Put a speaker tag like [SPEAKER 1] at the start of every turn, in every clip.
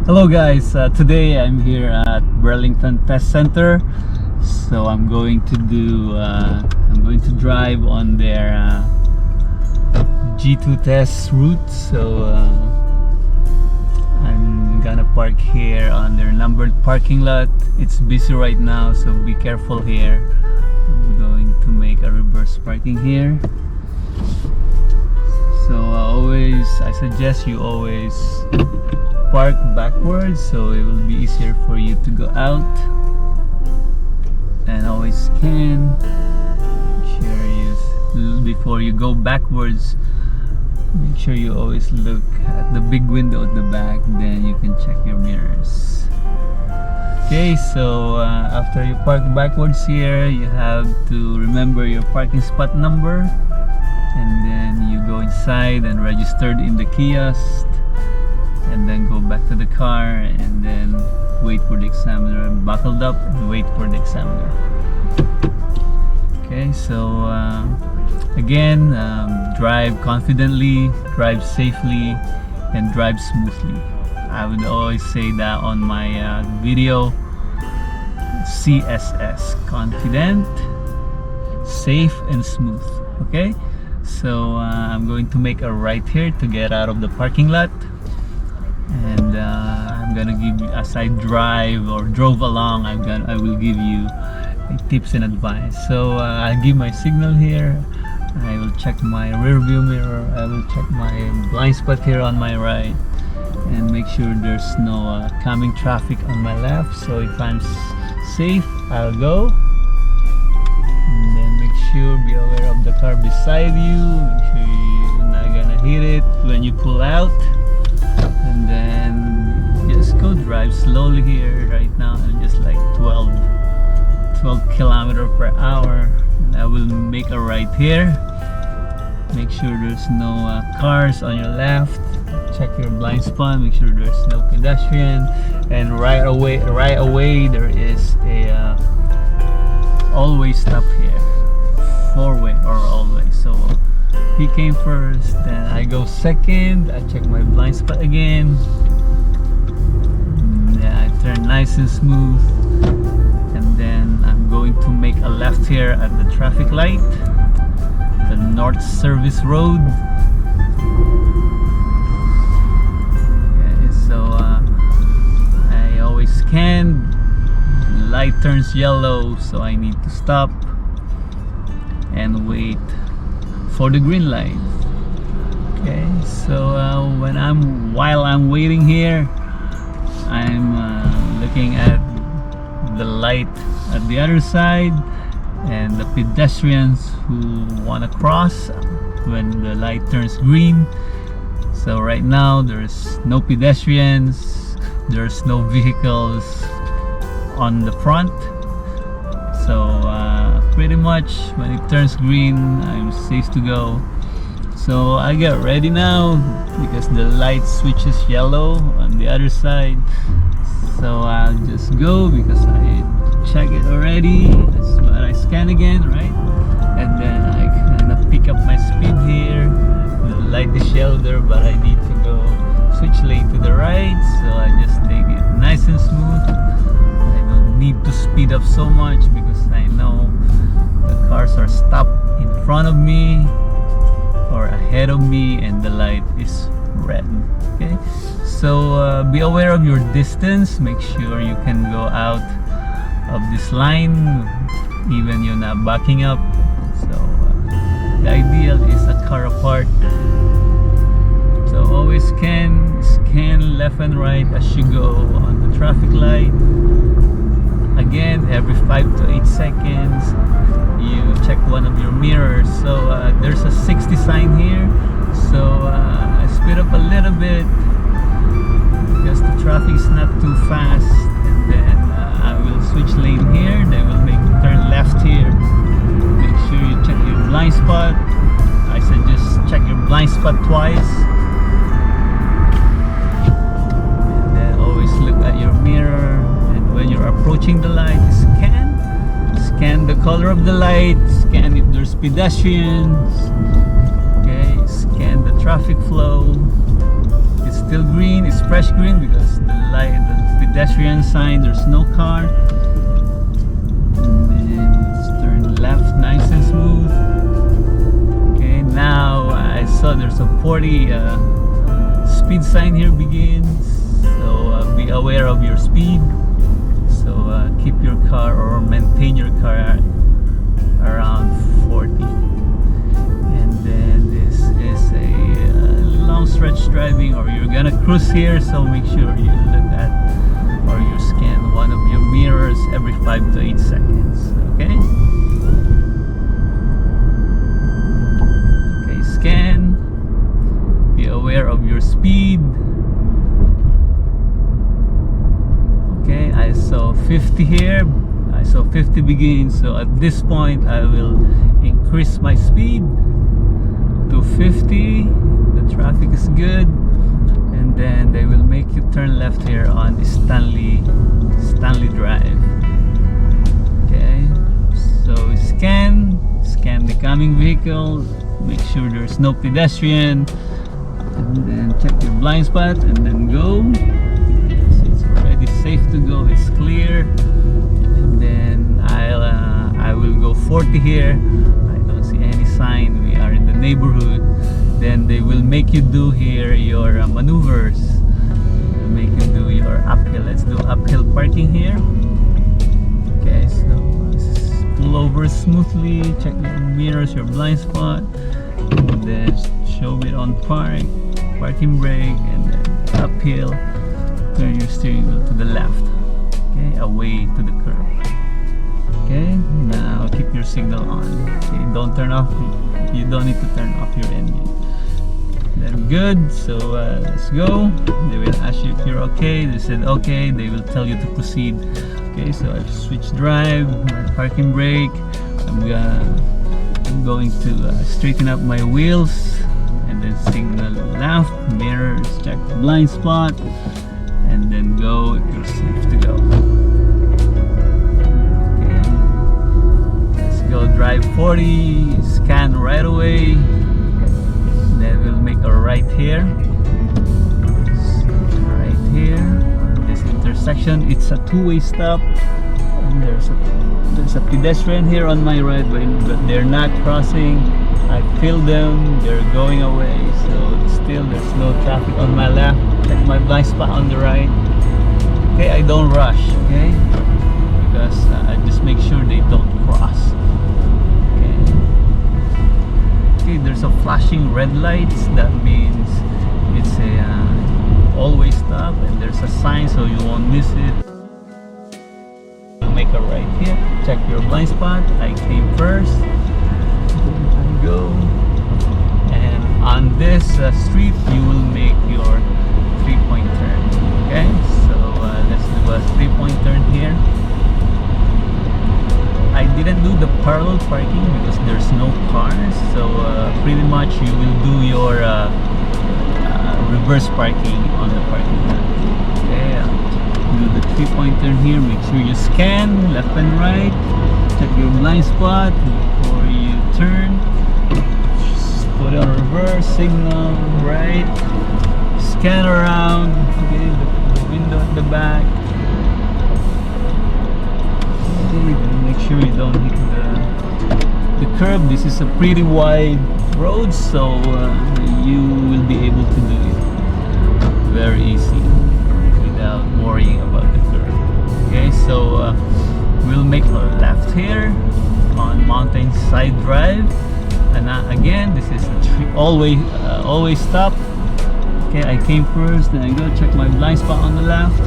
[SPEAKER 1] Hello guys, today I'm here at Burlington Test Center. So I'm going to drive on their G2 test route. So I'm gonna park here on their numbered parking lot. It's busy right now, so be careful here. I'm going to make a reverse parking here. So I suggest you always park backwards, so it will be easier for you to go out. And always scan. Make sure you, before you go backwards, make sure you always look at the big window at the back, then you can check your mirrors. Okay, so after you park backwards here, you have to remember your parking spot number, and then you go inside and registered in the kiosk, and then go back to the car and then wait for the examiner, buckled up and wait for the examiner. Okay, so again, drive confidently, drive safely, and drive smoothly. I would always say that on my video, CSS, confident, safe, and smooth. Okay, so I'm going to make a right here to get out of the parking lot. And I'm gonna give you, as I drive or drove along, I will give you tips and advice. So I'll give my signal here. I will check my rear view mirror. I will check my blind spot here on my right, and make sure there's no coming traffic on my left. So if I'm safe, I'll go. And then make sure, be aware of the car beside you. Make sure you're not gonna hit it when you pull out. And then just go drive slowly here. Right now I'm just like 12 kilometers per hour. And I will make a right here. Make sure there's no cars on your left. Check your blind spot, make sure there's no pedestrian. And right away there is a always stop here, four-way or always. So he came first, then I go second. I check my blind spot again. Yeah, I turn nice and smooth. And then I'm going to make a left here at the traffic light, the North Service Road. Okay, so I always scan. Light turns yellow, so I need to stop and wait for the green light. Okay, so while I'm waiting here, I'm looking at the light at the other side and the pedestrians who want to cross when the light turns green. So right now there's no pedestrians, there's no vehicles on the front. So pretty much when it turns green, I'm safe to go. So I get ready now because the light switches yellow on the other side. So I'll just go because I check it already. But I scan again, right? And then I kind of pick up my speed here. The light is yellow there, but I need to go switch lane to the right. So I just take it nice and smooth. I don't need to speed up so much because I know the cars are stopped in front of me or ahead of me and the light is red. Okay, so be aware of your distance. Make sure you can go out of this line even you're not backing up. So the ideal is a car apart. So always scan left and right as you go on the traffic light. Again, every 5 to 8 seconds you check one of your mirrors. So there's a 60 sign here, so I speed up a little bit because the traffic is not too fast. And then I will switch lane here, then we'll turn left here. Make sure you check your blind spot. I suggest check your blind spot twice. And then always look at your mirror. When you're approaching the light, scan the color of the light, scan if there's pedestrians. Okay, scan the traffic flow. It's still green. It's fresh green because the pedestrian sign, there's no car. And then let's turn left nice and smooth. Okay, now I saw there's a 40 speed sign here begins, so be aware of your speed. So keep your car or maintain your car around 40. And then this is a long stretch driving, or you're gonna cruise here, so make sure you look at or you scan one of your mirrors every 5 to 8 seconds. Okay? Okay, scan. Be aware of your speed. Okay, I saw 50 here. I saw 50 begin, so at this point I will increase my speed to 50. The traffic is good, and then they will make you turn left here on Stanley Drive. Okay, so scan the coming vehicle, make sure there's no pedestrian, and then check your blind spot, and then go. So it's already safe to go, it's clear. And then I will go 40 here. I don't see any sign, we are in the neighborhood. Then they will make you do here your maneuvers. They'll make you do your uphill. Let's do uphill parking here. Okay, so pull over smoothly, check your mirrors, your blind spot, and then show it on parking brake, and then uphill, turn your steering wheel to the left. Okay, away to the curb. Okay, now keep your signal on. Okay, don't turn off, you don't need to turn off your engine. Then good, so let's go. They will ask you if you're okay. They said okay, they will tell you to proceed. Okay, so I've switched drive, my parking brake. I'm going to straighten up my wheels, and then signal left, mirrors, check the blind spot, and then go if you're safe to go. Okay, let's go drive 40, scan right away, then we'll make a right here. Right here, this intersection, it's a two-way stop, and there's a pedestrian here on my right, but they're not crossing. I feel them, they're going away, so still there's no traffic on my left. Check my blind spot on the right. Okay, I don't rush, okay, because I just make sure they don't cross. Okay, there's a flashing red lights, that means it's a always stop, and there's a sign so you won't miss it. Make a right here, check your blind spot. I came first, and go, and on this street you will make your 3-point turn. Okay, so let's do a 3-point turn here. I didn't do the parallel parking because there's no cars, so pretty much you will do your reverse parking on the parking lot. Okay, do the 3-point turn here. Make sure you scan left and right, check your blind spot before you turn. Just put on reverse, signal right, scan around, okay, the window at the back. Make sure you don't hit the curb. This is a pretty wide road, so you will be able to do it very easy without worrying about the curb. Okay, so we'll make a left here on Mountainside Drive, and again this is a always stop. Okay, I came first, then I go check my blind spot on the left.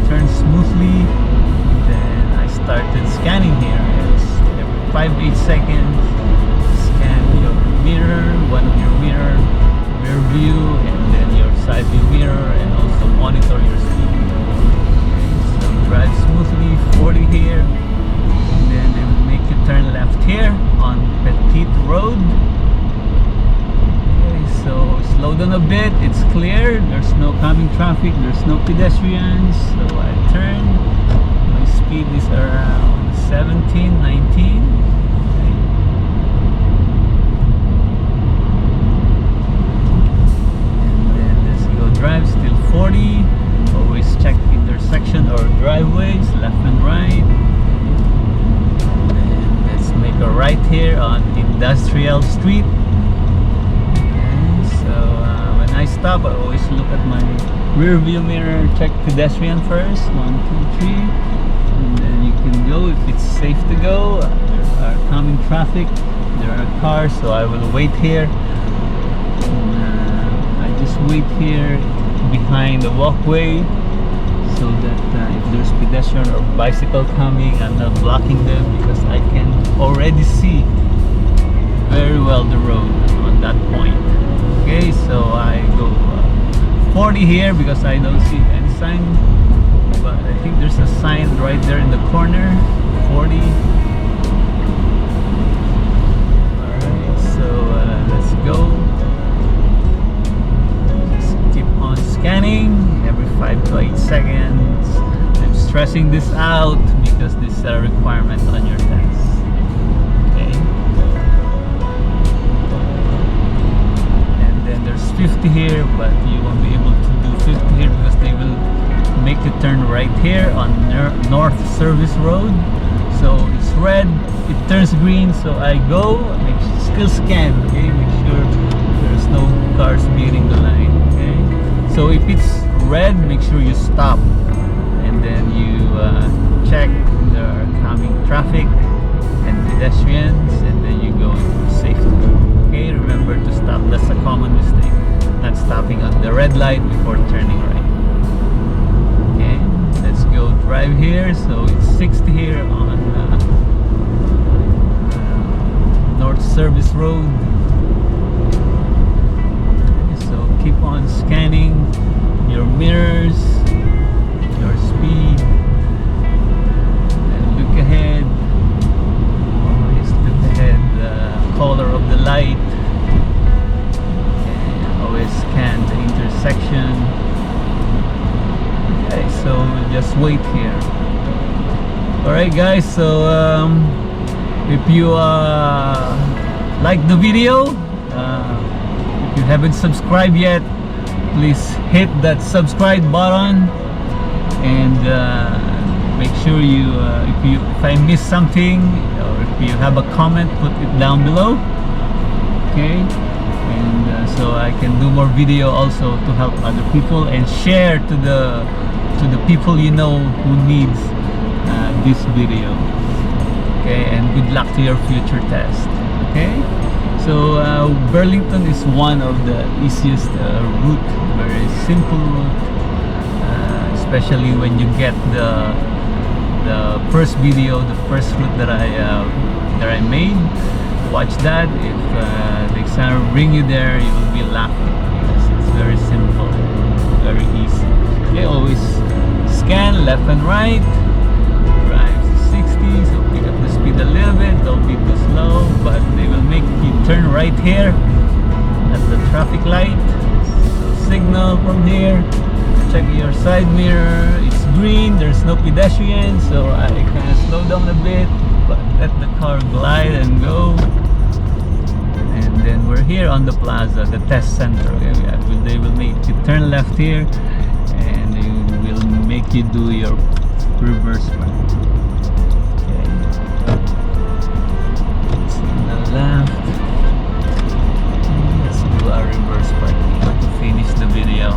[SPEAKER 1] Turn smoothly, then I started scanning here. It's every 5-8 seconds. Scan your mirror, one of your rear view, and then your side view mirror, and also monitor your speed. Okay, so drive smoothly, 40 here, and then they will make you turn left here on Petite Road. So slow down a bit, it's clear, there's no coming traffic, there's no pedestrians, so I turn. My speed is around 17, 19. industrial street. Okay, so when I stop, I always look at my rear view mirror, check pedestrian first, 1, 2, 3, and then you can go if it's safe to go. There are coming traffic, there are cars, so I will wait here. I just wait here behind the walkway, so that if there's pedestrian or bicycle coming, I'm not blocking them, because I can already see very well the road on that point. Okay, so I go 40 here because I don't see any sign, but I think there's a sign right there in the corner, 40. Alright, so let's go. Scanning every 5 to 8 seconds. I'm stressing this out because this is a requirement on your test. Okay. And then there's 50 here, but you won't be able to do 50 here because they will make you turn right here on North Service Road. So it's red, it turns green, so I go, still scan, okay, make sure there's no cars beating the line. So if it's red, make sure you stop, and then you check the coming traffic and pedestrians, and then you go into safety. Okay, remember to stop. That's a common mistake, not stopping at the red light before turning right. Okay, let's go drive here. So it's 60 here on North Service Road. Keep on scanning your mirrors, your speed, and look ahead. Always look ahead, the color of the light, and always scan the intersection. Okay, so just wait here. Alright guys, so if you like the video, if you haven't subscribed yet, please hit that subscribe button, and make sure you if I miss something, or if you have a comment, put it down below. Okay, and so I can do more video also to help other people, and share to the people you know who needs this video. Okay, and good luck to your future test. Okay, so Burlington is one of the easiest route, very simple route, especially when you get the first video, the first route that I made. Watch that. If the examiner bring you there, you will be laughing because it's very simple, very easy. Okay, always scan left and right. Drive 60, so pick up the speed a little bit. Don't be too slow, but they will make you turn right here at the traffic light. So signal from here. Check your side mirror. It's green. There's no pedestrian, so I kind of slow down a bit, but let the car glide and go. And then we're here on the plaza, the test center. Okay, they will make you turn left here, and they will make you do your reverse park. Okay. Signal left. Let's do our reverse parking to finish the video.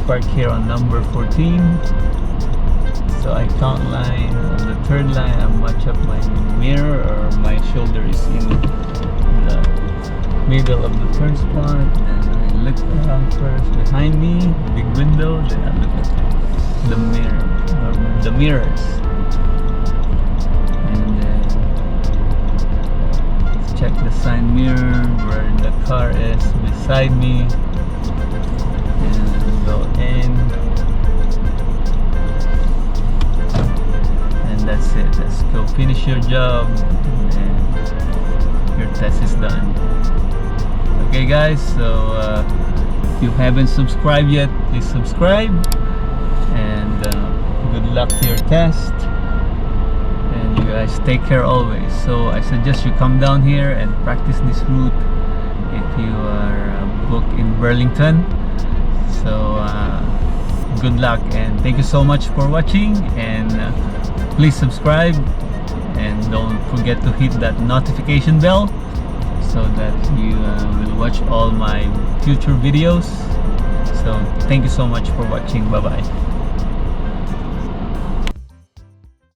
[SPEAKER 1] Park here on number 14. So I count line. On the third line, I match up my mirror, or my shoulder is in the middle of the turn spot. And I look around first behind me, big window. Then I look at the mirror, or the mirrors, and then check the side mirror where the car is beside me, and go in. That's it. Let's go finish your job, and your test is done. Okay guys, so if you haven't subscribed yet, please subscribe, and good luck to your test, and you guys take care always. So I suggest you come down here and practice this route if you are booked in Burlington. So good luck, and thank you so much for watching, and please subscribe and don't forget to hit that notification bell so that you will watch all my future videos. So thank you so much for watching. Bye bye.